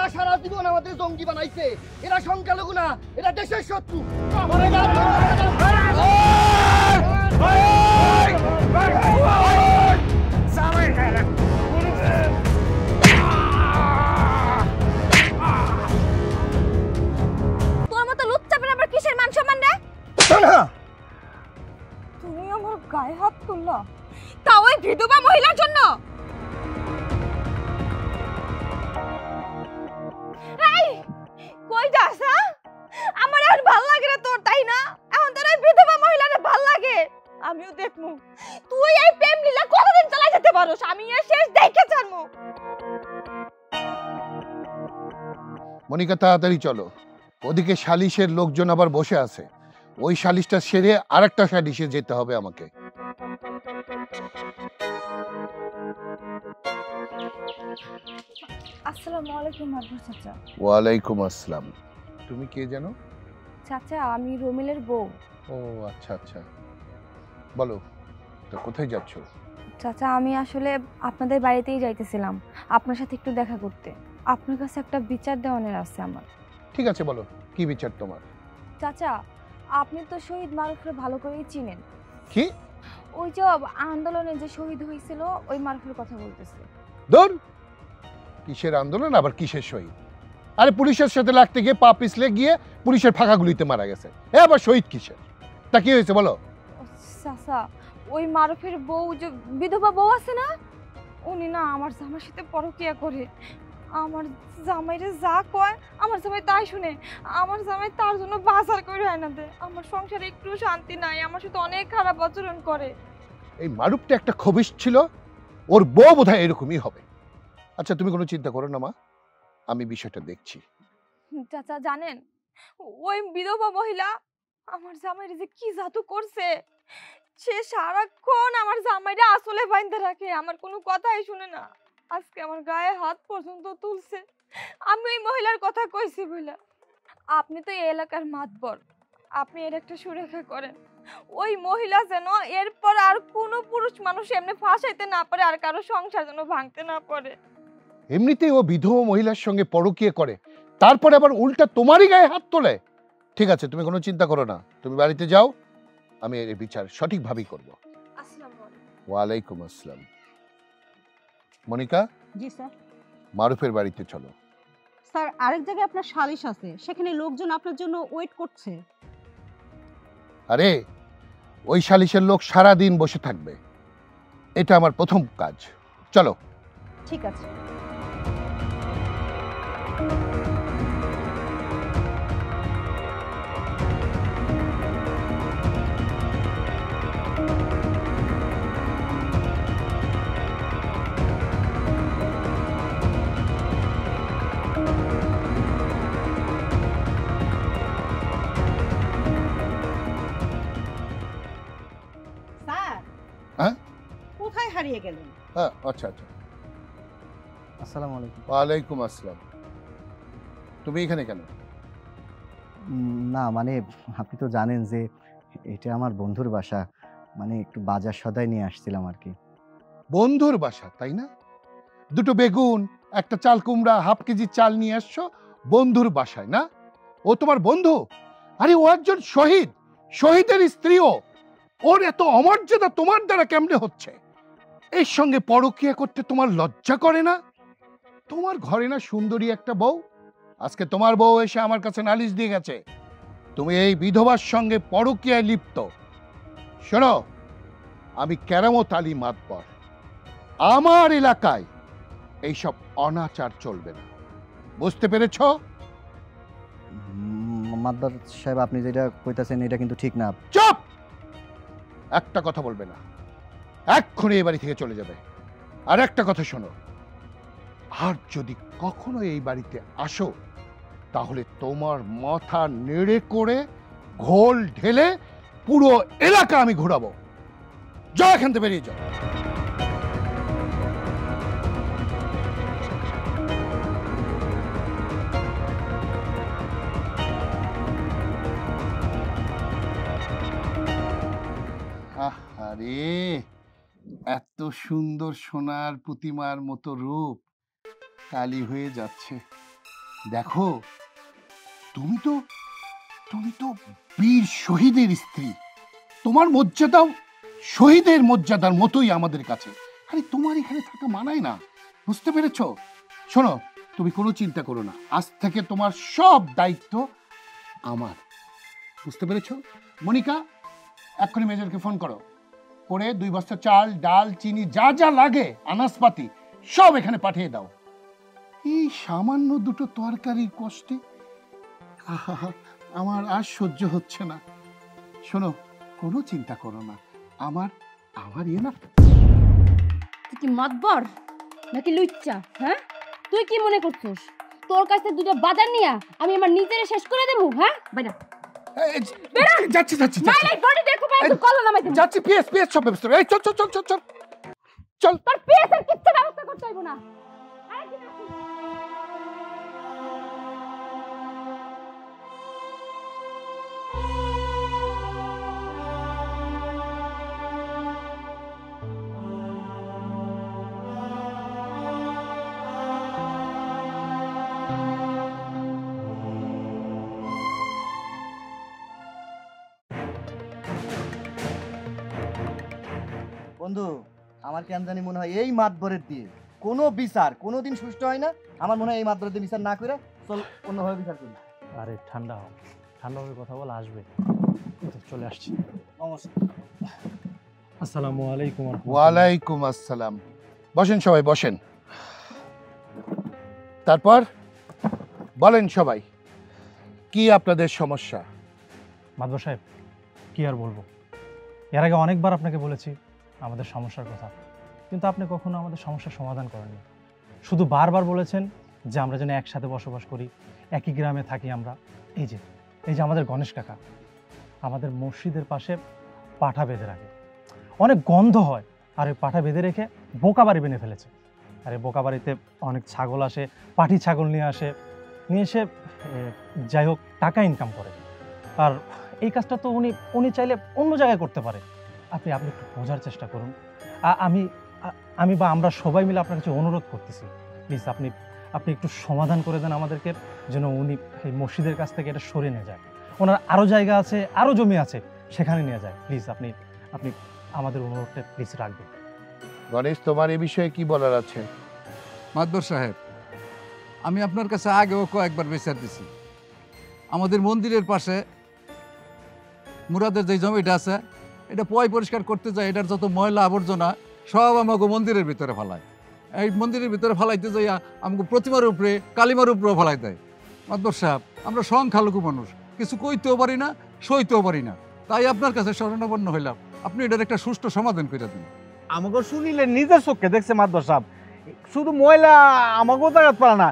এরা সারা জীবন আমাদের জঙ্গি বানাইছে, এরা সংখ্যালঘু না, এরা দেশের শত্রু। তোর মতো লুচ্চাপের আবার কিসের মান সম্মান রে? তুমি আমার গায়ে হাত তুললা, তা ওই বিধবা মহিলার জন্য? এই কই যাস? আমার আর ভাল লাগে না তোর, তাই না? এখন তোর ওই বিধবা মহিলারে ভাল লাগে। আমিও দেখমু তুই এই প্রেম লীলা কতদিন চালাই যেতে পারোস, আমি এর শেষ দেখে ছাড়মু। মনিকা তাড়াতাড়ি চলো, ওদিকে সালিশের লোকজন আবার বসে আছে, ওই সালিশটা সেরে আরেকটা সালিশে যেতে হবে আমাকে। আসসালামু আলাইকুম মাদবর চাচা। ওয়ালাইকুম আসসালাম। তুমি কে জানো? চাচা আমি রমিলের বউ। ও আচ্ছা আচ্ছা, বলো তো কোথায় যাচ্ছ? চাচা আমি আসলে আপনাদের বাড়িতেই যাইতেছিলাম আপনার সাথে একটু দেখা করতে। আপনার কাছে একটা বিচার দেওয়ানের আছে আমার। ঠিক আছে বলো, কি বিচার তোমার? চাচা আপনি তো শহীদ মারুফরে ভালো করেই চিনেন। কি? ওই যে আন্দোলনে যে শহীদ হয়েছিল ওই মারুফের কথা বলতেছে। দূর, কিসের আন্দোলন আবার কিসের শহীদ? আরে পুলিশের সাথে লাগতে গিয়ে পা পিছলে গিয়ে পুলিশের ফাঁকা গুলিতে মারা গেছে, এ আবার শহীদ কিসের? তা কি হয়েছে বলো? চাচা ওই মারুফের বউ যে বিধবা বউ আছে না, উনি না আমার জামাইয়ের সাথে পরকিয়া করে। আমার জামাইরে যা কয় আমার জামাই তাই শুনে। আমার জামাই তার জন্য বাজার করে আয়না দেয়। আমার সংসারে একটু শান্তি নাই, আমার সাথে অনেক খারাপ আচরণ করে। এই মারুফটা একটা খবিশ ছিল, ওর বউ বোধহয় এরকমই হবে। আচ্ছা তুমি কোনো চিন্তা করো না মা, আমি বিষয়টা দেখছি। চাচা জানেন ওই বিধবা মহিলা আমার জামাইরে যে কি জাদু করছে, সে সারাক্ষণ আমার জামাইরে আসলে বাইন্ধে রাখে, আমার কোনো কথাই শুনে না। আজকে আমার গায়ে হাত পর্যন্ত তুলছে। আমি ওই মহিলার কথা কইছি বইলা। আপনি তো এই এলাকার মাতবর, আপনি এর একটা সুরেখা করেন। ওই মহিলা যেন এরপর আর কোনো পুরুষ মানুষ এমনি ফাঁসাইতে না পারে, আর কারো সংসার যেন ভাঙতে না পারে। এমনিতেই ও বিধবা মহিলার সঙ্গে পরকীয়া করে, তারপরে আবার উল্টা তোমারই গায়ে হাত তোলে। ঠিক আছে তুমি কোনো চিন্তা করো না, তুমি বাড়িতে যাও, আমি এর বিচার সঠিকভাবেই করব। আসসালামু আলাইকুম। ওয়ালাইকুম আসসালাম। মনিকা, জি স্যার। মারুফের বাড়িতে চলো। স্যার আরেক জায়গায় আপনার সালিশ আছে, সেখানে লোকজন আপনার জন্য ওয়েট করছে। আরে ওই সালিশের লোক সারা দিন বসে থাকবে, এটা আমার প্রথম কাজ। চলো। ঠিক আছে। হ্যাঁ কোথায় হারিয়ে গেলেন? হ্যাঁ আচ্ছা আচ্ছা। আসসালামু আলাইকুম। ওয়ালাইকুম আসসালাম। তুমি এখানে কেন? না মানে আপনি তো জানেন যে এটা আমার বন্ধুর বাসা, মানে একটু বাজার সদাই নিয়ে আসছিলাম আর কি। বন্ধুর বাসা তাই না? দুটো বেগুন, একটা চাল কুমড়া, হাফ কেজি চাল নিয়ে আসছো বন্ধুর বাসায় না? ও তোমার বন্ধু? আরে ও একজন শহীদ, শহীদের স্ত্রীও। ওর এত অমর্যাদা তোমার দ্বারা কেমনে হচ্ছে? এর সঙ্গে পরকীয়া করতে তোমার লজ্জা করে না? তোমার ঘরে না সুন্দরী একটা বউ, আজকে তোমার বউ এসে আমার কাছে নালিশ দিয়ে গেছে তুমি এই বিধবার সঙ্গে পরকীয়ায় লিপ্ত। শোনো, আমি কেরামত আলী মাতবর, আমার এলাকায় এইসব অনাচার চলবে না, বুঝতে পেরেছ? মাতবার সাহেব আপনি যেটা কইতাছেন এটা কিন্তু ঠিক না। চুপ! একটা কথা বলবে না, এক্ষুনি এই বাড়ি থেকে চলে যাবে। আর একটা কথা শোনো, আর যদি কখনো এই বাড়িতে আসো তাহলে তোমার মাথা নেড়ে করে ঘোল ঢেলে পুরো এলাকা আমি ঘোরাবো। যা এখান থেকে বেরিয়ে যাও। আরে এত সুন্দর সোনার প্রতিমার মতো রূপ কালি হয়ে যাচ্ছে। দেখো, তুমি তো বীর শহীদের স্ত্রী, তোমার মর্যাদাও শহীদের মর্যাদার মতোই আমাদের কাছে। আরে তোমার এখানে থাকা মানায় না, বুঝতে পেরেছো? শোনো, তুমি কোনো চিন্তা করো না, আজ থেকে তোমার সব দায়িত্ব আমার, বুঝতে পেরেছো? মনিকা, এক্ষুনি মেজরকে ফোন করো, করে 2 বস্তা চাল, ডাল, চিনি, যা যা লাগে আনাজপাতি সব এখানে পাঠিয়ে দাও। এই সামান্য 2টো তরকারির কষ্টে আহা, আমার আর সহ্য হচ্ছে না। শোনো, কোনো চিন্তা করো না, আমার না। তুই কি মাতবর নাকি লুচ্চা? হ্যাঁ, তুই কি মনে করছিস তোর কাছে 2টা বাজার নিয়া আমি আমার নিজেরে শেষ করে দেবো? হ্যাঁ, বাইরা যাচ্ছি নাই বডি দেখো ভাই, তুই কল নামাই দেব। যাচ্ছি, পিএস সব ব্যবস্থা। এই চল। তোর পিএসের কিচ্ছু ব্যবস্থা করতে হইব না। বন্ধু, আমার কেন জানি মনে হয় এই মাতবরের দিয়ে কোনো বিচার কোনোদিন সুষ্ঠু হয় না। আমার মনে হয় এই মাতবরের দিয়ে বিচার না করে চল অন্যভাবে বিচার করি। আরে ঠান্ডাভাবে কথা বল, আসবে তো, চলে আসছি। নমস্কার। আসসালামু আলাইকুম। ওয়ালাইকুম আসসালাম। বসেন সবাই, বসেন। তারপর বলেন সবাই, কি আপনাদের সমস্যা? মাদবর সাহেব, কি আর বলবো, এর আগে অনেকবার আপনাকে বলেছি আমাদের সমস্যার কথা, কিন্তু আপনি কখনো আমাদের সমস্যার সমাধান করেননি। শুধু বারবার বলেছেন যে আমরা যেন একসাথে বসবাস করি, একই গ্রামে থাকি আমরা। এই যে আমাদের গণেশ কাকা আমাদের মসজিদের পাশে পাঠা বেঁধে রাখে, অনেক গন্ধ হয়, আর ওই পাঠা বেঁধে রেখে বোকা বাড়ি বেঁধে ফেলেছে। আর এই বোকা বাড়িতে অনেক ছাগল আসে, পাটি ছাগল নিয়ে এসে যাই হোক টাকা ইনকাম করে। আর এই কাজটা তো উনি চাইলে অন্য জায়গায় করতে পারে। আপনি একটু বোঝার চেষ্টা করুন। আমি বা আমরা সবাই মিলে আপনার কাছে অনুরোধ করতেছি, প্লিজ আপনি একটু সমাধান করে দেন আমাদেরকে, যেন উনি এই মসজিদের কাছ থেকে এটা সরিয়ে নিয়ে যায়। ওনার আরও জায়গা আছে, আরও জমি আছে, সেখানে নিয়ে যায়। প্লিজ আপনি আমাদের অনুরোধটা প্লিজ রাখবেন। গণেশ, তোমার এই বিষয়ে কি বলার আছে? মাতবর সাহেব, আমি আপনার কাছে আগেও কয়েকবার বিচার দিছি। আমাদের মন্দিরের পাশে মুরাদের যে জমিটা আছে, এটা পরিষ্কার করতে যায়, এটার যত ময়লা আবর্জনা সব আমাকে মন্দিরের ভিতরে ফেলায়। এই মন্দিরের ভিতরে ফেলাইতে যাইয়া আমাকে প্রতিমার উপরে, কালিমার উপরেও ফেলাই দেয়। মাতবর সাহেব, আমরা সংখ্যালঘু মানুষ, কিছু কইতেও পারি না, সইতেও পারি না, তাই আপনার কাছে শরণাপন্ন হইলাম, আপনি এটার একটা সুষ্ঠু সমাধান করে দিন। আমাকে শুনিলে নিজের চোখে দেখছে মাতবর সাহেব, শুধু ময়লা আমাকেও জায়গা পারে না,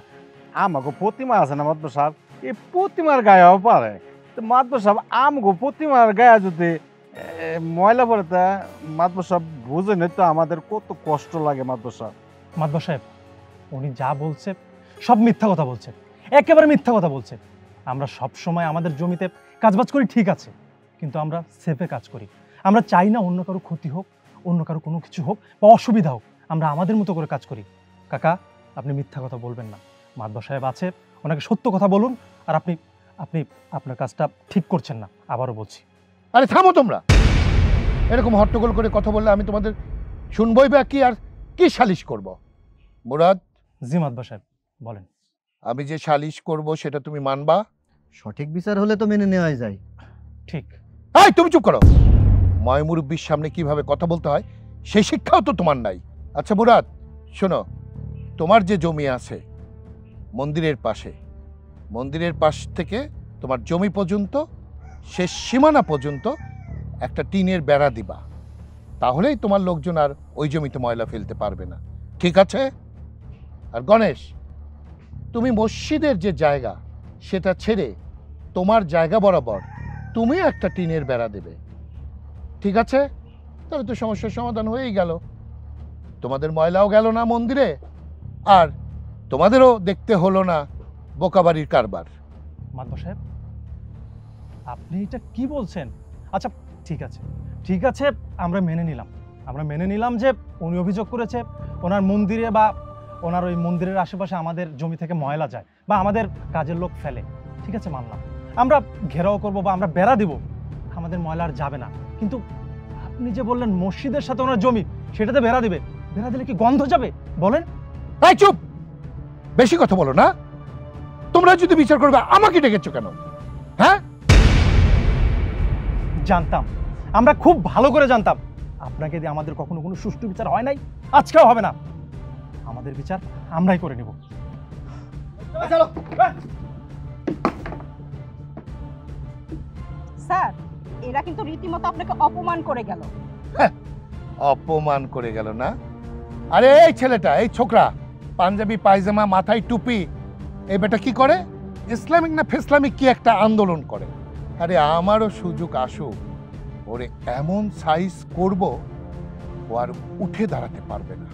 আমাকে প্রতিমা আছে না মাতবর সাহেব, এই প্রতিমার গায়েও পারে। তো মাতবর সাহেব, আমাকে প্রতিমার গায়ে যদি ময়লা পড়ে, তা মাতবর সাহেব বুঝেন তো আমাদের কত কষ্ট লাগে। মাতবর সাহেব, উনি যা বলছে সব মিথ্যা কথা বলছে, একেবারে মিথ্যা কথা বলছে। আমরা সব সময় আমাদের জমিতে কাজবাজ করি, ঠিক আছে, কিন্তু আমরা সেফে কাজ করি। আমরা চাই না অন্য কারো ক্ষতি হোক, অন্য কারো কোনো কিছু হোক বা অসুবিধা হোক, আমরা আমাদের মতো করে কাজ করি। কাকা, আপনি মিথ্যা কথা বলবেন না, মাতবর সাহেব আছে, ওনাকে সত্য কথা বলুন। আর আপনি আপনার কাজটা ঠিক করছেন না, আবারও বলছি। আরে থামো তোমরা, এরকম হট্টগোল করে কথা বললে আমি তোমাদের শুনবই বা কি, আর কি সালিশ করব? মুরাদ। জি মাতবর সাহেব, বলেন। আমি যে সালিশ করব সেটা তুমি মানবা? সঠিক বিচার হলে তো মেনে নেওয়াই যায়। ঠিক। এই তুমি চুপ করো। ময় মুরব্বির সামনে কিভাবে কথা বলতে হয় সেই শিক্ষাও তো তোমার নাই। আচ্ছা মুরাদ, শোনো, তোমার যে জমি আছে মন্দিরের পাশ থেকে তোমার জমি পর্যন্ত, শেষ সীমানা পর্যন্ত একটা টিনের বেড়া দিবা, তাহলেই তোমার লোকজন আর ওই জমিতে ময়লা ফেলতে পারবে না, ঠিক আছে? আর গণেশ, তুমি মসজিদের যে জায়গা সেটা ছেড়ে তোমার জায়গা বরাবর তুমি একটা টিনের বেড়া দেবে, ঠিক আছে? তাহলে তো সমস্যার সমাধান হয়েই গেল, তোমাদের ময়লাও গেল না মন্দিরে, আর তোমাদেরও দেখতে হলো না বোকাবাড়ির কারবার। মাতবর সাহেব, আপনি এটা কি বলছেন? আচ্ছা ঠিক আছে, আমরা মেনে নিলাম যে উনি অভিযোগ করেছে ওনার মন্দিরে বা ওনার ওই মন্দিরের আশেপাশে আমাদের জমি থেকে ময়লা যায়, বা আমাদের কাজের লোক ফেলে, ঠিক আছে মানলাম, আমরা ঘেরাও করব বা আমরা বেড়া দিব, আমাদের ময়লা আর যাবে না। কিন্তু আপনি যে বললেন মসজিদের সাথে ওনার জমি, সেটাতে বেড়া দিবে, বেড়া দিলে কি গন্ধ যাবে বলেন? এই চুপ, বেশি কথা বলো না। তোমরা যদি বিচার করবে আমাকে ডেকেছো কেন? হ্যাঁ, জানতাম, আমরা খুব ভালো করে জানতাম আপনাকে দিয়ে আমাদের কখনো কোনো সুষ্ঠু বিচার হয় নাই, আজকেও হবে না। আমাদের বিচার আমরাই করে নিব। চলো। স্যার, এরা কিন্তু রীতিমতো আপনাকে অপমান করে গেল। অপমান করে গেল না? আরে এই ছেলেটা, এই ছোকরা, পাঞ্জাবি পায়জামা, মাথায় টুপি, এই বেটা কি করে? ইসলামিক না ফেসলামিক কি একটা আন্দোলন করে। আরে আমারও সুযোগ আসুক, ওরে এমন সাইজ করব ও আর উঠে দাঁড়াতে পারবে না।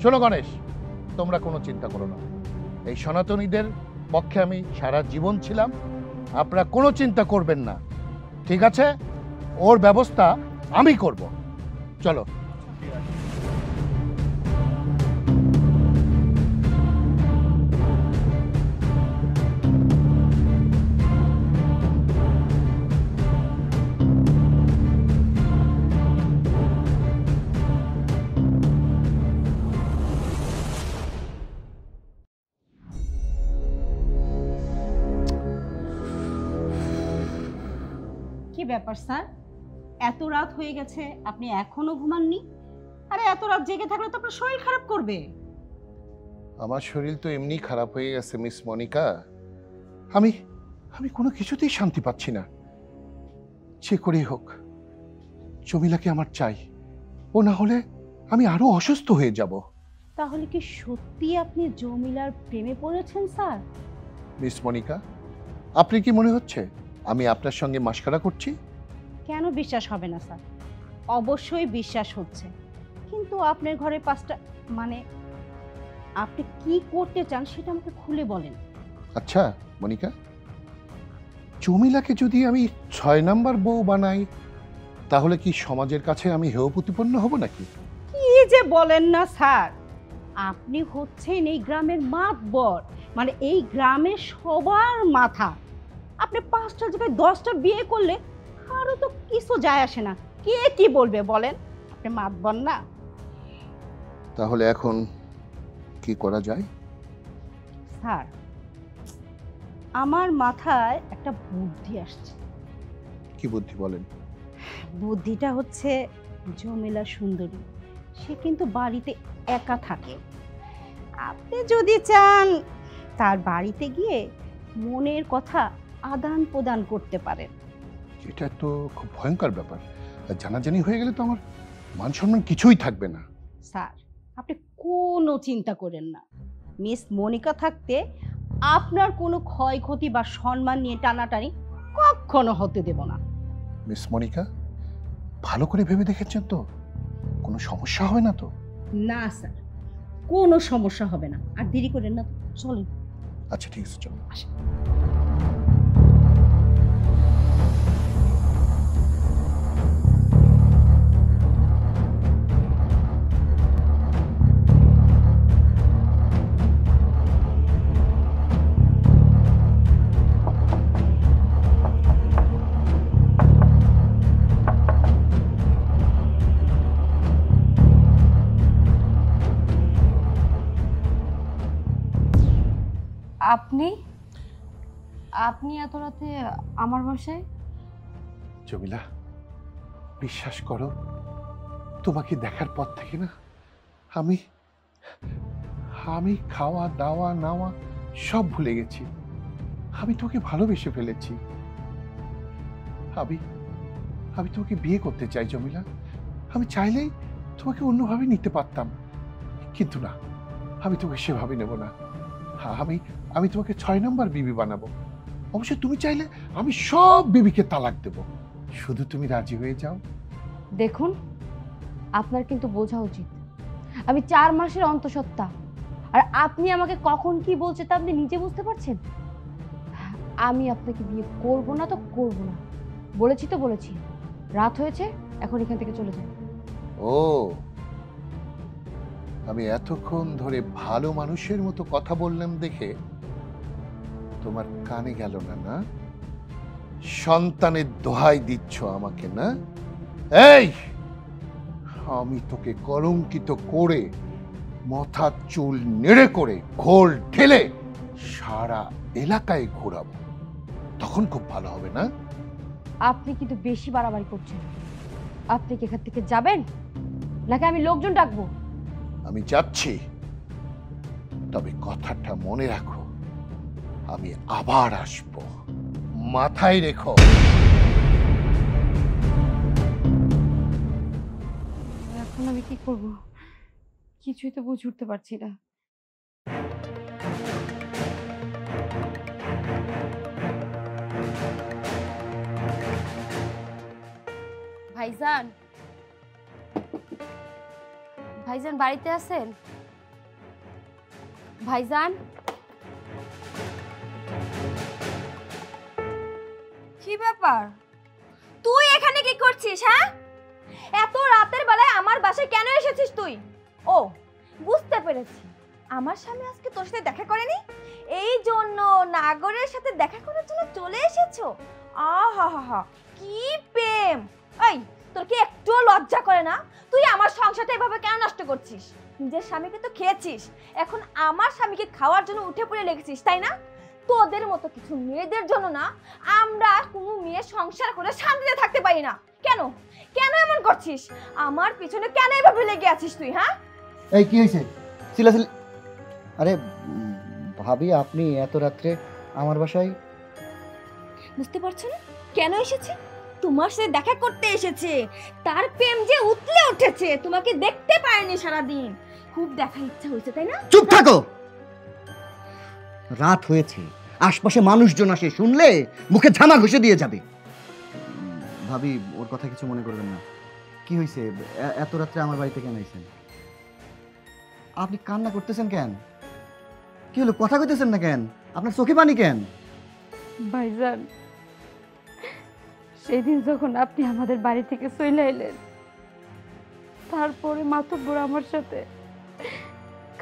শোনো গণেশ, তোমরা কোনো চিন্তা করো না, এই সনাতনীদের পক্ষে আমি সারা জীবন ছিলাম, আপনারা কোনো চিন্তা করবেন না, ঠিক আছে? ওর ব্যবস্থা আমি করব। চলো। কি ব্যাপার স্যার, এত রাত হয়ে গেছে আপনি এখনো ঘুমাননি? আরে এত রাত জেগে থাকলে তো আপনার শরীর খারাপ করবে। আমার শরীর তো এমনি খারাপ হয়ে গেছে মিস মনিকা, আমি আমি কোনো কিছুতেই শান্তি পাচ্ছি না। যে করেই হোক জমিলাকে আমার চাই, ও না হলে আমি আরো অসুস্থ হয়ে যাব। তাহলে কি সত্যি আপনি জমিলার প্রেমে পড়েছেন স্যার? মিস মনিকা, আপনি কি মনে হচ্ছে আমি আপনার সঙ্গে মাস্কারা করছি? কেন বিশ্বাস হবে না স্যার? অবশ্যই বিশ্বাস হচ্ছে, কিন্তু আপনার ঘরে পাঁচটা মানে আপনি কি করতে চান সেটা আমাকে খুলে বলেন। আচ্ছা মনিকা, জমিলাকে যদি আমি 6 নাম্বার বউ বানাই, তাহলে কি সমাজের কাছে আমি হেয় প্রতিপন্ন হব নাকি? কি যে বলেন না স্যার, আপনি হচ্ছেন এই গ্রামের মাতবর, মানে এই গ্রামের সবার মাথা। আপনি 5টা জায়গায় 10টা বিয়ে করলে কারো তো কিছু যায় আসে না, কে কি বলবে বলেন? আপনি মাতবর না? তাহলে এখন কি করা যায়? স্যার, আমার মাথায় একটা বুদ্ধি আসছে। কি বুদ্ধি বলেন? বুদ্ধিটা হচ্ছে, জমিলা সুন্দরী, সে কিন্তু বাড়িতে একা থাকে। আপনি যদি চান তার বাড়িতে গিয়ে মনের কথা আদান প্রদান করতে পারেন। এটা তো খুব ভয়ঙ্কর ব্যাপার, আর জানাজানি হয়ে গেলে তো আমার মান সম্মান কিছুই থাকবে না। স্যার, আপনি কোনো চিন্তা করেন না, মিস মনিকা থাকতে আপনার কোনো ক্ষয়ক্ষতি বা সম্মান নিয়ে টানাটানি কখনো হতে দেব না। মিস মনিকা, ভালো করে ভেবে দেখেছেন তো? কোনো সমস্যা হবে না তো? না স্যার, কোনো সমস্যা হবে না। আর দেরি করেন না, চলুন। আচ্ছা ঠিক আছে, চলো। আপনি আপনি এত রাতে আমার বাসায়? জমিলা, বিশ্বাস করো, তোমাকে দেখার পর থেকে না আমি আমি খাওয়া দাওয়া নাওয়া সব ভুলে গেছি। আমি তোকে ভালোবেসে ফেলেছি। আমি আমি তোমাকে বিয়ে করতে চাই জমিলা। আমি চাইলেই তোমাকে অন্যভাবে নিতে পারতাম, কিন্তু না, আমি তোকে সেভাবে নেব না। আমি আমি তোমাকে 6 নাম্বার বিবি বানাবো। অবশ্য তুমি চাইলে আমি সব বিবিকে তালাক দেব, শুধু তুমি রাজি হয়ে যাও। দেখুন, আপনার কিন্তু বোঝা উচিত আমি 4 মাসের অন্তঃসত্ত্বা, আর আপনি আমাকে কখন কি বলছে তা আপনি নিজে বুঝতে পারছেন। আমি আপনাকে বিয়ে করব না তো করব না, বলেছি তো বলেছি। রাত হয়েছে, এখন এখান থেকে চলে যান। ও, আমি এতক্ষণ ধরে ভালো মানুষের মতো কথা বললাম দেখে তোমার কানে গেল না? না, সন্তানের দোহাই দিচ্ছ আমাকে না? এই, আমি তোকে কলঙ্কিত করে মাথার চুল নেড়ে করে ঘোল ঢেলে সারা এলাকায় ঘোরাবো, তখন খুব ভালো হবে না? আপনি কিন্তু বেশি বাড়াবাড়ি করছেন। আপনি কি এখান থেকে যাবেন নাকি আমি লোকজন ডাকবো? আমি যাচ্ছি, তবে কথাটা মনে রাখো, আমি আবার আসব, মাথায় রেখো। এখন আমি কি করব কিছুই তো বুঝে উঠতে পারছি না। ভাইজান, ভাইজান বাড়িতে আছেন? ভাইজান, কি ব্যাপার, তুই এখানে কি করছিস? হ্যাঁ, এত রাতের বেলায় আমার বাসায় কেন এসেছিস তুই? ও, বুঝতে পেরেছি, আমার স্বামী আজকে তোর সাথে দেখা করেনি, এই জন্য নাগরের সাথে দেখা করার জন্য চলে এসেছো। আহা, কি প্রেম! এই, তোর কি একটু লজ্জা করে না? তুই আমার সংসারটা এভাবে কেন নষ্ট করছিস? নিজের স্বামীকে তো খেয়েছিস, এখন আমার স্বামীকে খাওয়ার জন্য উঠে পড়ে লেগেছিস, তাই না? তোদের মতো কিছু মেয়েদের জন্য না আমরা কোনো মেয়ে সংসার করে শান্তিতে থাকতে পারি না। কেন কেন এমন করছিস? আমার পিছনে কেন এভাবে লেগে আছিস তুই? হ্যাঁ, এই কি হয়েছে? চিল্লাচিল্লি! আরে ভাবি, আপনি এত রাত্রে আমার বাসায়? বুঝতে পারছো না কেন এসেছে? তোমার সাথে দেখা করতে এসেছে। তার প্রেম যে উতলে উঠেছে, তোমাকে দেখতে পায়নি সারাদিন, খুব দেখার ইচ্ছা হয়েছে, তাই না? চুপ থাকো! রাত হয়েছে, আশপাশে মানুষজন আসে, শুনলে মুখে ঝামা ঘষে দিয়ে যাবে। ভাবি, ওর কথা কিছু মনে করবেন না। কি হয়েছে? এত রাত্রে আমার বাড়িতে কেন আইছেন? আপনি কান্না করতেছেন কেন? কি হলো, কথা কইতেছেন না কেন? আপনার চোখে পানি কেন? ভাইজান, সেদিন যখন আপনি আমাদের বাড়ি থেকে চলে এলেন, তারপরে মাতব্বর আমার সাথে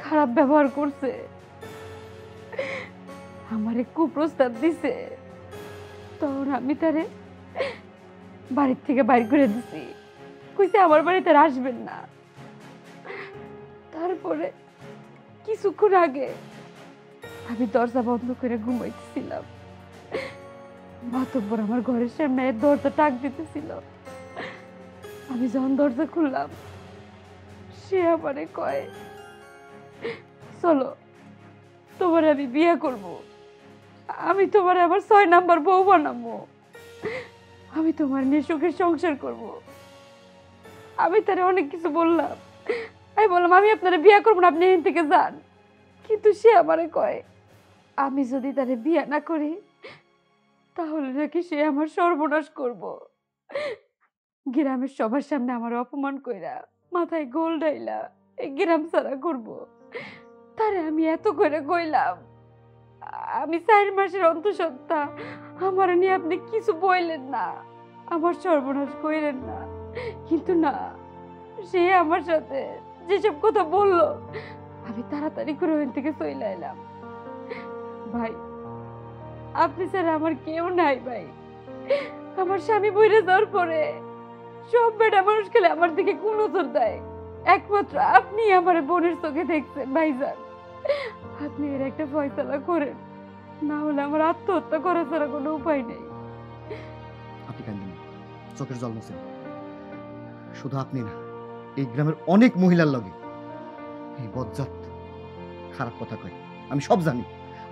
খারাপ ব্যবহার করছে, আমারে কুপ্রস্তাব দিছে, তখন আমি তারে বাড়ির থেকে বাইর করে দিছি, কইছে আমার বাড়িতে আসবেন না। তারপরে কিছুক্ষণ আগে আমি দরজা বন্ধ করে ঘুমাইতেছিলাম, মাতব্বর আমার ঘরের সামনে দরজা টাক দিতেছিল। আমি যখন দরজা খুললাম, সে আমারে কয়, চলো তোমার আমি বিয়ে করব, আমি তোমার আবার 6 নাম্বার বউ বানাবো, আমি তোমার নিয়ে সুখের সংসার করব। আমি তারে অনেক কিছু বললাম, আমি বললাম আমি আপনারা বিয়ে করবো না, আপনি এখান থেকে যান। কিন্তু সে আমারে কয়, আমি যদি তারে বিয়ে না করি তাহলে নাকি সে আমার সর্বনাশ করব। গ্রামের সবার সামনে আমার অপমান কইরা মাথায় গোল ডাইলা এই গ্রাম ছাড়া করব। তারে আমি এত করে কইলাম, আমি 4 মাসের অন্তঃসত্ত্বা, আমার নিয়ে আপনি কিছু বললেন না, আমার সর্বনাশ কইলেন না। কিন্তু না, সে আমার সাথে যেসব কথা বললো, আমি তাড়াতাড়ি করে ওখান থেকে চলে এলাম। ভাই, আপনি ছাড়া আমার কেউ নাই ভাই। আমার স্বামী বইরে যাওয়ার পরে সব বেটা মানুষ খেলে আমার দিকে কোন নজর দেয়, একমাত্র আপনি আমার বোনের চোখে দেখছেন। ভাইজান, আপনি এর একটা ফয়সালা করেন, না হলে আমার আত্মহত্যা করা ছাড়া কোনো উপায় নেই। আপনি কান্দেন, চোখের জল মুছেন। শুধু আপনি না, এই গ্রামের অনেক মহিলার লগে এই বজ্জাত খারাপ কথা কয়। আমি সব জানি,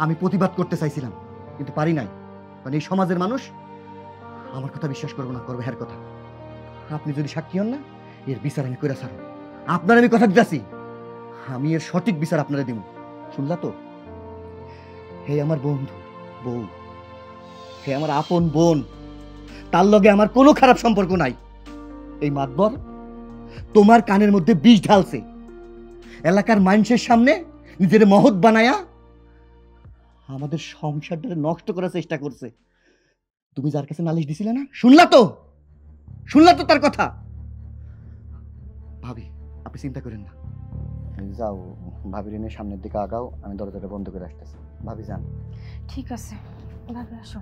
আমি প্রতিবাদ করতে চাইছিলাম কিন্তু পারি নাই, কারণ এই সমাজের মানুষ আমার কথা বিশ্বাস করবো না, করবে হের কথা। আপনি যদি সাক্ষী হন না, এর বিচার আমি কইরা ছাড়ব। আপনার আমি কথা দিতেছি, আমি এর সঠিক বিচার আপনারা দিব। শুনলা তো? হে আমার বন্ধু বউ, হে আমার আপন বোন, তার লগে আমার কোনো খারাপ সম্পর্ক নাই। এই মাতবর তোমার কানের মধ্যে বিষ ঢালছে, এলাকার মানুষের সামনে নিজের মহৎ বানায়া আমাদের সংসারটা নষ্ট করার চেষ্টা করছে। তুমি যার কাছে নালিশ দিছিলে না, শুনলা তো? শুনলা তো তার কথা? ভাবি, আপনি চিন্তা করেন না, যাও ভাবির এনে সামনের দিকে আগাও, আমি দরজাটা বন্ধ করে আসতেছি। ভাবি যান। ঠিক আছে ভাবি আসো।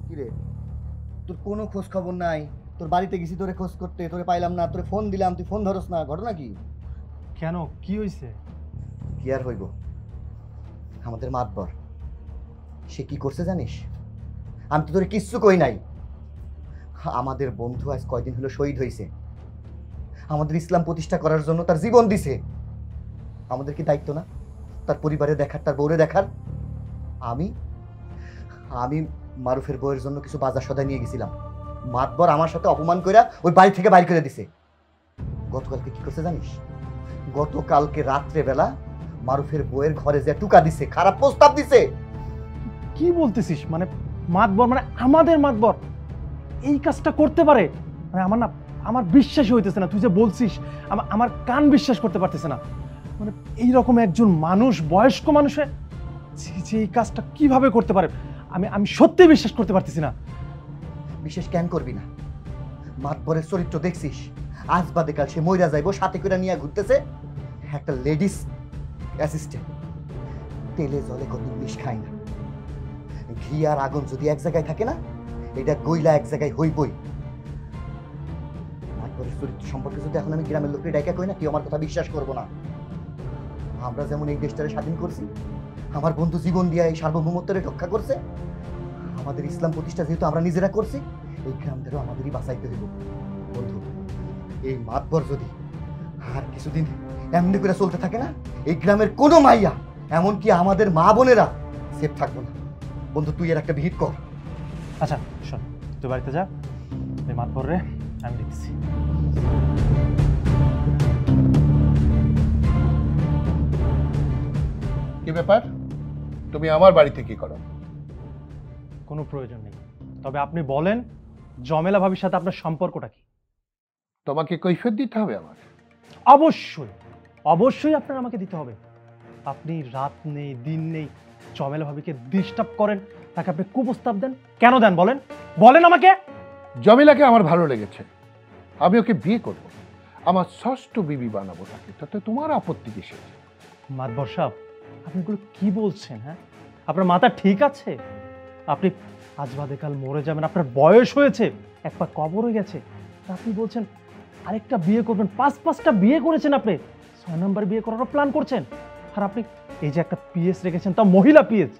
কিরে তোর কোনো খোঁজ খবর নাই? তোর বাড়িতে গেছি তোরে খোঁজ করতে, তোরে পাইলাম না, তোরে ফোন দিলাম, তুই ফোন ধরস না, ঘটনা কি? কেন, কি হয়েছে? কি আর হইব, আমাদের মাতবর সে কি করছে জানিস? আমি তো তোরে কিচ্ছু কই নাই। আমাদের বন্ধু আজ কয়দিন হলো শহীদ হয়েছে, আমাদের ইসলাম প্রতিষ্ঠা করার জন্য তার জীবন দিছে। আমাদের কি দায়িত্ব না তার পরিবারে দেখার, তার বউরে দেখার? আমি আমি মারুফের বউয়ের জন্য কিছু বাজার সদাই নিয়ে গেছিলাম, মাতবর আমার সাথে অপমান কইরা ওই বাড়ি থেকে বাইর করে দিছে। গতকালকে কি করছে জানিস? গতকালকে রাত্রে বেলা মারুফের বউয়ের ঘরে যে টুকা দিছে, খারাপ প্রস্তাব দিছে। কি বলতেছিস? মানে মাতবর, মানে আমাদের মাতবর এই কাজটা করতে পারে? মানে আমার বিশ্বাসই হইতেছে না। তুই যে বলছিস, আমার কান বিশ্বাস করতে পারতেছে না। মানে এইরকম একজন মানুষ, বয়স্ক মানুষে যে এই কাজটা কিভাবে করতে পারে, আমি সত্যি বিশ্বাস করতে পারতেছি না। বিশেষ কেন করবি না? মাতবরের চরিত্র দেখছিস? আজ বাদে কাল সে মইরা যাইব, সাথে করে নিয়ে ঘুরতেছে একটা লেডিস অ্যাসিস্ট্যান্ট। তেলে জলে কত বিষ খায় না, ঘি আর আগুন যদি এক জায়গায় থাকে না, এটা গইলা এক জায়গায় হইবই। মাতবরের চরিত্র সম্পর্কে যদি এখন আমি গ্রামের লোকের ডাইকা কই না, কেউ আমার কথা বিশ্বাস করবো না। আমরা যেমন এই দেশটারে স্বাধীন করছি, আমার বন্ধু জীবন দিয়ে এই সার্বভৌমত্বরে রক্ষা করছে, আমাদের ইসলাম প্রতিষ্ঠা যেহেতু আমরা নিজেরা করছি, এই গ্রামটারও আমাদেরই বাঁচাইতে দেব। বন্ধু, এই মাতবর যদি আর কিছুদিন এমনি করে চলতে থাকে না, এই গ্রামের কোনো মাইয়া, এমনকি আমাদের মা বোনেরা সেফ থাকবো না। বন্ধু, তুই এর একটা বিহিত কর। আচ্ছা শোন, তুই বাড়িতে যা, এই মাতবর রে আমি দেখছি। কি ব্যাপার, তুমি আমার বাড়িতে কি করো? কোনো প্রয়োজন নেই, তবে আপনি বলেন জমেলা ভাবির সাথে আপনার সম্পর্কটা কি? তোমাকে কৈফিয়ত দিতে হবে আমার? অবশ্যই অবশ্যই আপনার আমাকে দিতে হবে। আপনি রাত নেই দিন নেই জমেলা ভাবিকে ডিস্টার্ব করেন, তাকে আপনি কুপ্রস্তাব দেন, কেন দেন বলেন? বলেন আমাকে। জমিলাকে আমার ভালো লেগেছে, আমি ওকে বিয়ে করব, আমার ষষ্ঠ বিবি বানাবো তাকে, তাতে তোমার আপত্তি কিসের? মাতবর সাহেব, আপনি এগুলো কি বলছেন? হ্যাঁ, আপনার মাথা ঠিক আছে? আপনি আজ বাদে কাল মরে যাবেন, আপনার বয়স হয়েছে, এক পা কবর হয়ে গেছে, আপনি বলছেন আরেকটা বিয়ে করবেন। পাঁচটা বিয়ে করেছেন আপনি, 6 নম্বর বিয়ে করারও প্ল্যান করছেন। আর আপনি এই যে একটা পিএস রেখেছেন, তা মহিলা পিএস,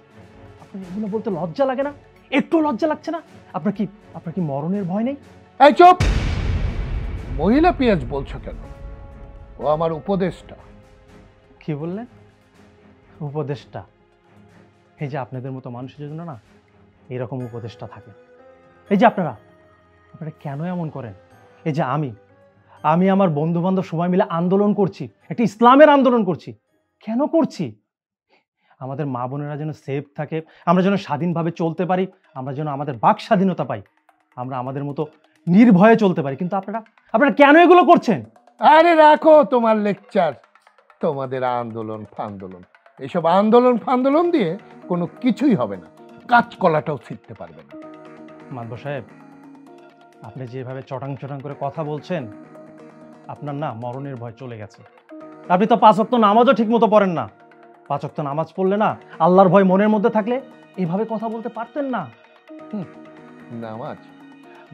আপনার এগুলো বলতে লজ্জা লাগে না? একটু লজ্জা লাগছে না? আপনার কি মরণের ভয় নেই? এই চুপ! মহিলা পিয়াজ বলছো কেন? ও আমার উপদেষ্টা। কি বললেন? উপদেষ্টা? এই যে আপনাদের মতো মানুষের জন্য না এরকম উপদেষ্টা থাকে। এই যে আপনারা কেন এমন করেন? এই যে আমি আমার বন্ধু বান্ধব সবাই মিলে আন্দোলন করছি, একটা ইসলামের আন্দোলন করছি। কেন করছি? আমাদের মা বোনেরা যেন সেফ থাকে, আমরা যেন স্বাধীনভাবে চলতে পারি, আমরা যেন আমাদের বাক স্বাধীনতা পাই, আমরা আমাদের মতো নির্ভয়ে চলতে পারি। কিন্তু আপনারা কেন এগুলো করছেন? আরে রাখো তোমার লেকচার, তোমাদের আন্দোলন ফান্দোলন, এইসব আন্দোলন ফান্দোলন দিয়ে কোনো কিছুই হবে না, কাঁচকলাটাও ছিঁড়তে পারবে না। মাতবর সাহেব, আপনি যেভাবে চটাং করে কথা বলছেন, আপনার না মরণের ভয় চলে গেছে। আপনি তো 5 ওয়াক্ত নামাজও ঠিক মতো পড়েন না। 5 ওয়াক্ত নামাজ পড়লে না, আল্লাহর ভয় মনের মধ্যে থাকলে এভাবে কথা বলতে পারতেন না।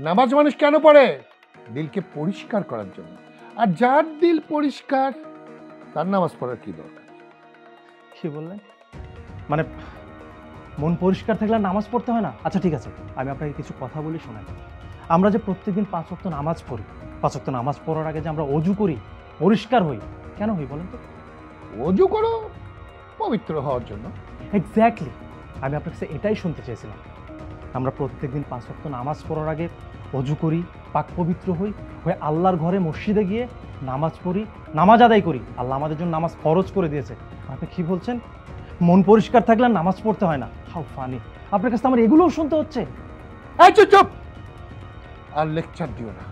নামাজ মানুষ কেন পড়ে? দিলকে পরিষ্কার করার জন্য। আর যার দিল পরিষ্কার তার নামাজ পড়ার কি দরকার? কি বললেন? মানে মন পরিষ্কার থাকলে নামাজ পড়তে হয় না? আচ্ছা ঠিক আছে, আমি আপনাকে কিছু কথা বলি শোনাই। আমরা যে প্রত্যেকদিন 5 ওয়াক্ত নামাজ পড়ি, 5 ওয়াক্ত নামাজ পড়ার আগে যে আমরা অজু করি, পরিষ্কার হই, কেন হই বলেন তো? অজু করো পবিত্র হওয়ার জন্য। এক্স্যাক্টলি, আমি আপনার কাছে এটাই শুনতে চেয়েছিলাম। আমরা প্রত্যেকদিন 5 ওয়াক্ত নামাজ পড়ার আগে অজু করি, পাক পবিত্র হই, হয়ে আল্লাহর ঘরে মসজিদে গিয়ে নামাজ পড়ি, নামাজ আদায় করি। আল্লাহ আমাদের জন্য নামাজ ফরজ করে দিয়েছে। আপনি কি বলছেন মন পরিষ্কার থাকলে নামাজ পড়তে হয় না? How funny! আপনার কাছে আমার এগুলোও শুনতে হচ্ছে। এই চুপ! আর লেকচার দিও না।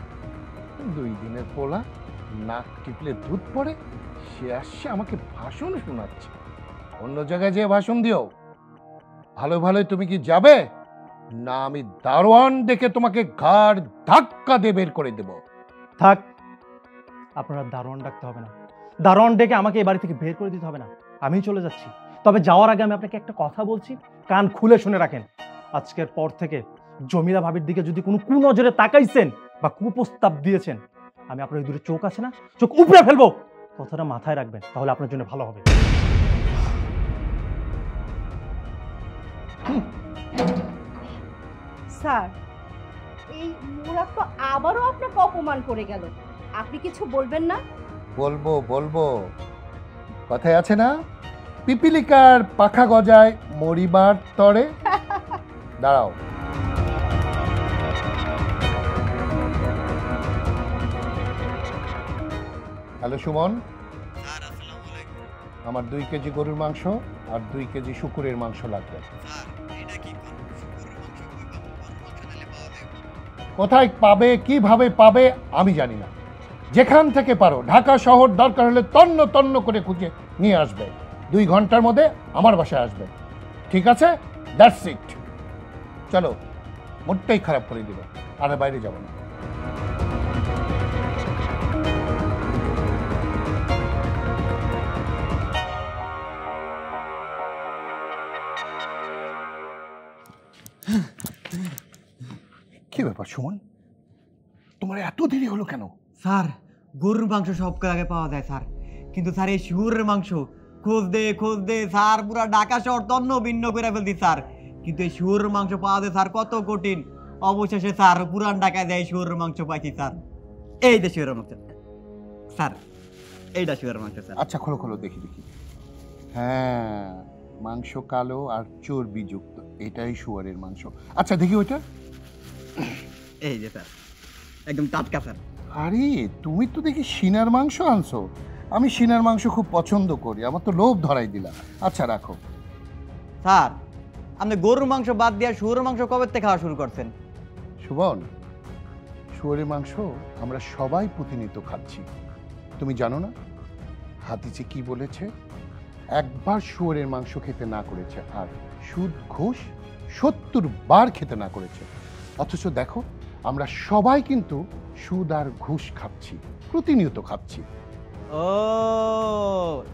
2 দিনের পোলা, নাক টিপলে দুধ পড়ে, সে আসছে আমাকে ভাষণ শোনাচ্ছে। অন্য জায়গায় যেয়ে ভাষণ দিও। ভালোই তুমি কি যাবে না আমি দারোয়ান ডেকে তোমাকে ঘাড় ধাক্কা দিয়ে বের করে দেব। থাক, আপনারা দারোয়ান ডাকতে হবে না, দারোয়ান ডেকে আমাকে এই বাড়ি থেকে বের করে দিতে হবে না, আমি চলে যাচ্ছি। তবে যাওয়ার আগে আমি আপনাকে একটা কথা বলছি, কান খুলে শুনে রাখেন। আজকের পর থেকে জমিলা ভাবির দিকে যদি কোনো কুনজরে তাকাইছেন বা কুপ্রস্তাব দিয়েছেন, আমি আপনার এই দূরে চোখ আছে না, চোখ উপড়ে ফেলবো। কথাটা মাথায় রাখবেন, তাহলে আপনার জন্য ভালো হবে। স্যার, এই মুরাদ তো আবারও আপনাকে অপমান করে গেল, আপনি কিছু বলবেন না? বলবো বলবো, কথায় আছে না, পিপিলিকার পাখা গজায় মরিবার তরে। দাঁড়াও, হ্যালো সুমন, আমার 2 কেজি গরুর মাংস আর 2 কেজি শুকুরের মাংস লাগবে। কোথায় পাবে, কিভাবে পাবে আমি জানি না, যেখান থেকে পারো ঢাকা শহর দরকার হলে তন্ন তন্ন করে খুঁজে নিয়ে আসবে। 2 ঘন্টার মধ্যে আমার বাসায় আসবে, ঠিক আছে? That's it. চলো, মুডটাই খারাপ করে দিল, আর বাইরে যাব না। কি ব্যাপার সুমন, তোমার এত দেরি হলো কেন? স্যার, গরুর মাংস সব জায়গায় পাওয়া যায় স্যার, কিন্তু স্যার এই শুয়োরের মাংস খোঁজ দে স্যার পুরা ঢাকা শহর তন্ন ভিন্ন করে ফেলছি স্যার, কিন্তু এই শুয়োরের মাংস পাওয়া যায় স্যার কত কঠিন। অবশেষে স্যার পুরান ঢাকায় যায় শুয়োরের মাংস পাইছি স্যার। এই যে শুয়োরের মাংস স্যার, এইটা শুয়োরের মাংস স্যার। আচ্ছা খোলো খোলো, দেখি দেখি। হ্যাঁ, মাংস কালো আর চর্বিযুক্ত, এটাই শুয়োরের মাংস। আচ্ছা দেখি ওইটা। এই যে স্যার, একদম টাটকা স্যার। আরে তুমি তো দেখি সিনার মাংস আনছো। আমি সিনার মাংস খুব পছন্দ করি, আমার তো লোভ ধরাই দিলা। আচ্ছা রাখো। স্যার, আপনি গরুর মাংস বাদ দিয়ে শুয়োরের মাংস কবে থেকে খাওয়া শুরু করছেন? সুবন, শুয়োরের মাংস আমরা সবাই প্রতিনিয়ত খাচ্ছি, তুমি জানো না? হাদিসে কি বলেছে? একবার শুয়োরের মাংস খেতে না করেছে আর সুদ ঘুষ 70 বার খেতে না করেছে। অথচ দেখো, আমরা সবাই কিন্তু সুদ আর ঘুষ খাচ্ছি, প্রতিনিয়ত খাচ্ছি। ও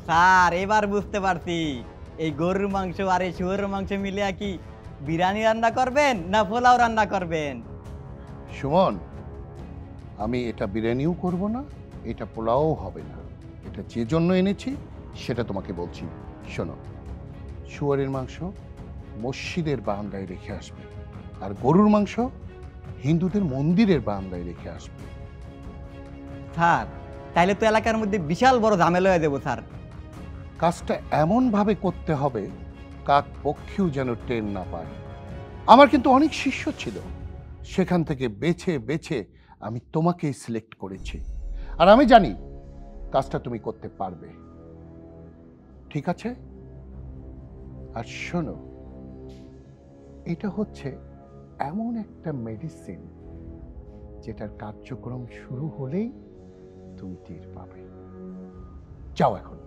স্যার, এবার বুঝতে পারছি, এই গরুর মাংস আর এই শুয়োরের মাংস মিলিয়ে কি বিরিয়ানি রান্না করবেন না পোলাও রান্না করবেন? সুমন, আমি এটা বিরিয়ানিও করব না, এটা পোলাও হবে না। এটা যে জন্য এনেছি সেটা তোমাকে বলছি। শোনো, শুয়োরের মাংস মসজিদের বারান্দায় রেখে আসবে, আর গরুর মাংস হিন্দুদের মন্দিরের বারান্দায় রেখে আসবে। স্যার, তাইলে তো এলাকার মধ্যে বিশাল বড় ঝামেলা হয়ে যাবো স্যার। কাজটা এমনভাবে করতে হবে কাক পক্ষীও যেন টের না পায়। আমার কিন্তু অনেক শিষ্য ছিল, সেখান থেকে বেছে বেছে আমি তোমাকেই সিলেক্ট করেছি, আর আমি জানি কাজটা তুমি করতে পারবে, ঠিক আছে? আর শোনো, এটা হচ্ছে এমন একটা মেডিসিন যেটার কার্যক্রম শুরু হলেই তুমি টের পাবে। যাও এখন।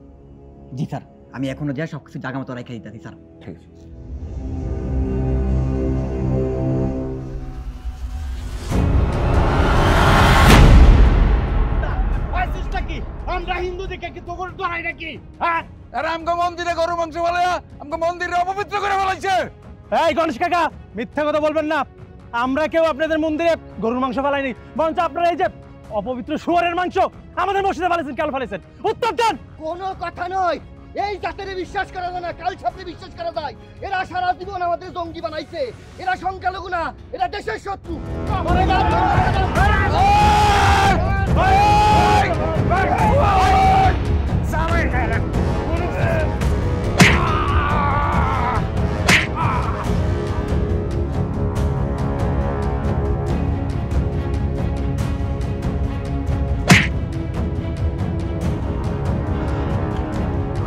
জি স্যার, আমি এখনো যা সবকিছু জায়গা মতো রেখে দিতেছি স্যার। ঠিক আছে। আমরা হিন্দু দেখে কি তোর ধরাই নাকি? হ্যাঁ, আরে আমগো মন্দিরে গরু মাংস বলে আমগো মন্দিরে অপবিত্র করে ফেলাইছে। এই গণেশ কাকা, মিথ্যা কথা বলবেন না। আমরা কেউ আপনাদের মন্দিরে গরুর মাংস ফেলাইনি, বরঞ্চ আপনারা এই যে অপবিত্র শুয়োরের মাংস আমাদের মসজিদে ফেলেছেন, কেন ফেলেছেন? উত্তর দেন। কোনো কথা নয়, এই জাতের বিশ্বাস করা যায় না, কাল ছাপড়ে বিশ্বাস করা যায়। এরা সারা জীবন আমাদের জঙ্গি বানাইছে, এরা সংখ্যালঘু না, এরা দেশের শত্রু।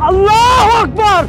আল্লাহু আকবার।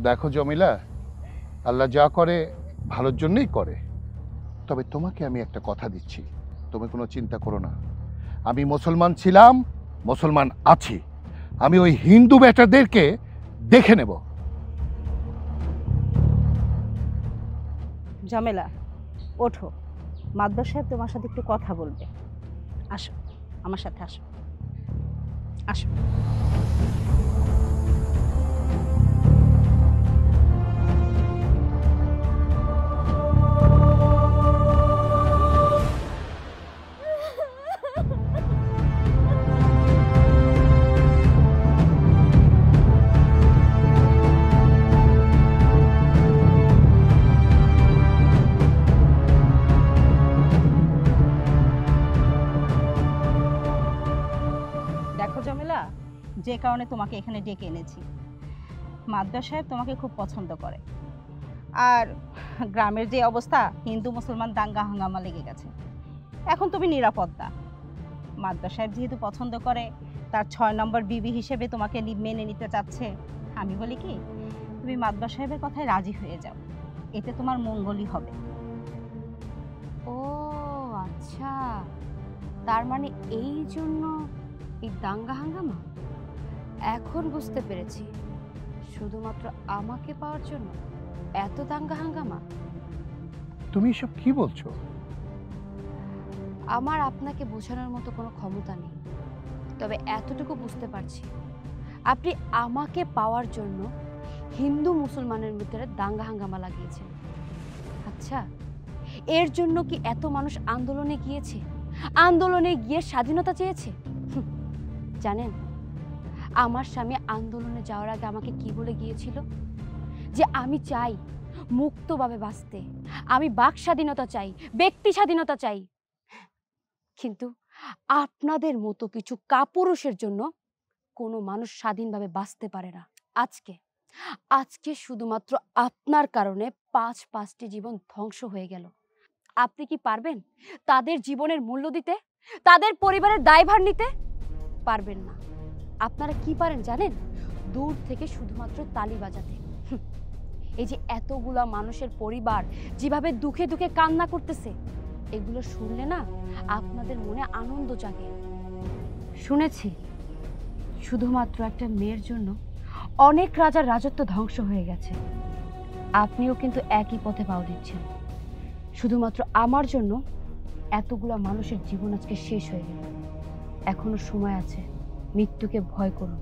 দেখো জমিলা, আল্লাহ যা করে ভালোর জন্যই করে। তবে তোমাকে আমি একটা কথা দিচ্ছি, তুমি কোনো চিন্তা করো না। আমি মুসলমান ছিলাম, মুসলমান আছি। আমি ওই হিন্দু বেটাদেরকে দেখে নেব। জমেলা, ওঠো, মাদবর সাহেব তোমার সাথে একটু কথা বলবে। আসো, আমার সাথে আসো, আসো। দেখো জমেলা, যে কারণে তোমাকে এখানে ডেকে এনেছি, মাদবর সাহেব তোমাকে খুব পছন্দ করে। আর গ্রামের যে অবস্থা, হিন্দু মুসলমান দাঙ্গা হাঙ্গামা লেগে গেছে, এখন তুমি নিরাপদ না। মাদবর সাহেব যেহেতু পছন্দ করে, তার 6 নম্বর বিবি হিসেবে তোমাকে মেনে নিতে চাচ্ছে। আমি বলি কি, তুমি মাদবর সাহেবের কথায় রাজি হয়ে যাও, এতে তোমার মঙ্গলই হবে। ও আচ্ছা, তার মানে এই জন্য এই দাঙ্গা হাঙ্গামা। এখন বুঝতে পেরেছি, শুধুমাত্র আমাকে পাওয়ার জন্য এত দাঙ্গা হাঙ্গামা। তুমি এসব কি বলছো? আমার আপনাকে বোঝানোর মতো কোনো ক্ষমতা নেই, তবে এতটুকু বুঝতে পারছি, আপনি আমাকে পাওয়ার জন্য হিন্দু মুসলমানের ভিতরে দাঙ্গা হাঙ্গামা লাগিয়েছেন। আচ্ছা, এর জন্য কি এত মানুষ আন্দোলনে গিয়েছে, আন্দোলনে গিয়ে স্বাধীনতা চেয়েছে? জানেন, আমার স্বামী আন্দোলনে যাওয়ার আগে আমাকে কি বলে গিয়েছিল? যে আমি চাই মুক্তভাবে বাঁচতে, আমি বাক স্বাধীনতা চাই, ব্যক্তি স্বাধীনতা চাই। কিন্তু আপনাদের মতো কিছু কাপুরুষের জন্য কোনো মানুষ স্বাধীনভাবে বাঁচতে পারে না। আজকে শুধুমাত্র আপনার কারণে 5টি জীবন ধ্বংস হয়ে গেল। আপনি কি পারবেন তাদের জীবনের মূল্য দিতে, তাদের পরিবারের দায়ভার নিতে? পারবেন না। আপনারা কি পারেন জানেন? দূর থেকে শুধুমাত্র তালি বাজাতে। এই যে এতগুলা মানুষের পরিবার যেভাবে দুঃখে দুঃখে কান্না করতেছে, এগুলো শুনলে না আপনাদের মনে আনন্দ জাগে। শুনেছি শুধুমাত্র একটা মেয়ের জন্য অনেক রাজার রাজত্ব ধ্বংস হয়ে গেছে। আপনিও কিন্তু একই পথে পাও দিচ্ছেন। শুধুমাত্র আমার জন্য এতগুলা মানুষের জীবন আজকে শেষ হয়ে গেল। এখনো সময় আছে, মৃত্যুকে ভয় করুন।